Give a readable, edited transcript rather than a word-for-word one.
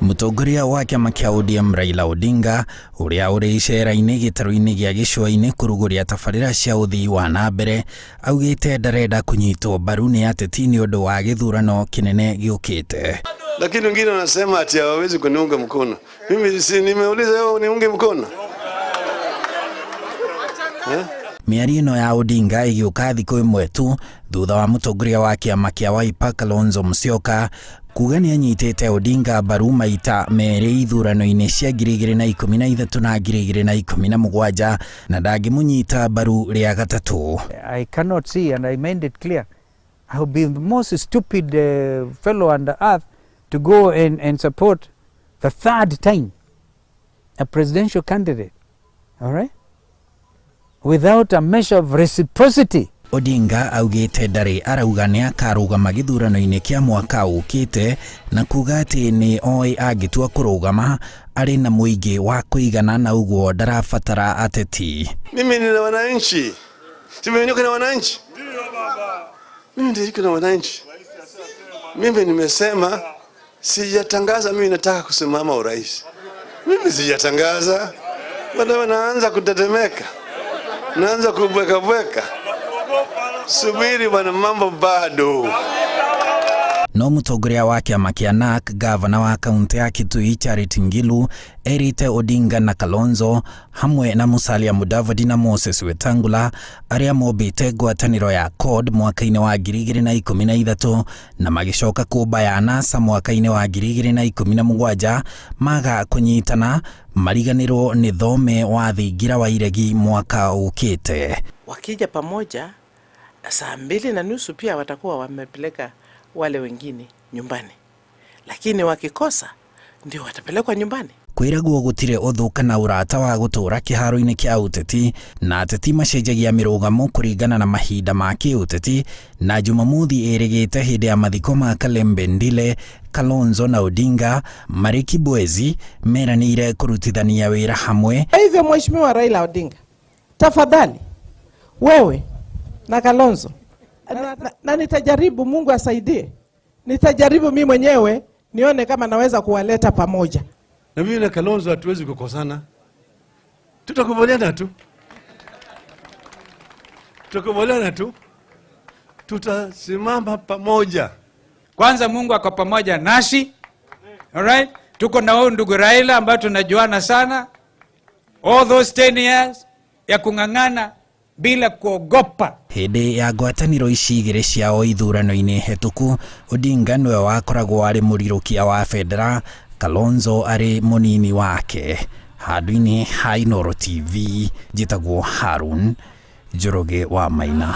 Mũtongoria wa kĩama kĩa ODM Raila Odinga ũrĩa ũrĩ icera-inĩ gĩtarũ-inĩ gĩa gĩcũa-inĩ kũrugũria tabarĩra cia ũthii wa na mbere augĩte ndarenda kunyitwo mbaru nĩ ateti nĩ ũndũ wa gĩthurano kĩnene gĩũkĩte. Lakini wengine wanasema ati hawawezi kuniunga mkono. Mimi si nimeuliza wewe niunge mkono? Mĩario ĩno ya Odinga ĩgĩũka thikũ ĩmwe tu thutha wa mũtongoria wa kĩama kĩa Wiper Kalonzo Musyoka kuga nĩ anyitĩte Odinga mbaru maita merĩ ithurano-inĩ cia 2013 na 2017 na ndangĩmũnyita mbaru rĩa gatatũ. I cannot see, and I made it clear, I would be the most stupid fellow on the earth to go and support the third time a presidential candidate, all right, without a measure of reciprocity. Odinga augĩte ndarĩ arauga nĩ akarũgama gĩthurano-inĩ kĩa mwaka ũkĩte na kuga atĩ nĩ oĩ angĩtua kũrũgama arĩ na mũingĩ wa kũigana na ũguo ndarabatara ateti. Mimi ni wananchi. Mimi niko na wananchi. Mimi niko na wananchi. Mimi nimesema sijatangaza mimi nataka kusimama urais. Mimi sijatangaza. Bado wanaanza kutetemeka. Naanza kubweka. Subiri bwana, mambo bado. No mũtongoria wa kĩama kĩa NARC gavana wa kaunti ya Kitui Charity Ngilu erĩte Odinga na Kalonzo hamwe na Musalia Mudavadi na Moses Wetangula arĩa mombĩte ngwatanĩro ya CORD mwaka-inĩ wa 2013 na magĩcoka kũbaya NASA mwaka-inĩ wa 2017 maga kũnyitana mariganĩrwo nĩ thome wa thingira wa iregi mwaka ũkĩte. Wakija pamoja saa 2:30 pia watakuwa wamepeleka wale wengine nyumbani, lakini wakikosa ndio watapelekwa nyumbani. Kwĩragwo gũtirĩ ũthũ kana ũrata wa gũtũũra kĩharo-inĩ kĩa ũteti na ateti macenjagia mĩrũgamo kũringana na mahinda ma kĩũteti, na Jumamothi ĩrĩgĩte hĩndĩ ya mathiko ma Kalembe Ndile, Kalonzo na Odinga marĩ Kibwezi meranĩire kũrutithania wĩra hamwe. Hivyo Mheshimiwa Raila Odinga, tafadhali wewe na Kalonzo na nitajaribu, Mungu asaidie, nitajaribu mimi mwenyewe nione kama naweza kuwaleta pamoja. Na mimi na Kalonzo hatuwezi kukosana. Tutakubaliana tu. Tutasimama pamoja. Kwanza Mungu ako pamoja nasi. All right? Tuko na huyu ndugu Raila ambaye tunajuana sana. All those 10 years ya kung'ang'ana bila kuogopa. Hĩndĩ ya ngwatanĩro ici igĩrĩ ciao ithurano-inĩ hetũku, Odinga nĩwe wakoragwo arĩ mũrirũkia wa Federa, Kalonzo arĩ mũnini wake. Handũ-inĩ ha Inooro TV, njĩtagwo Harun Njoroge wa Maina.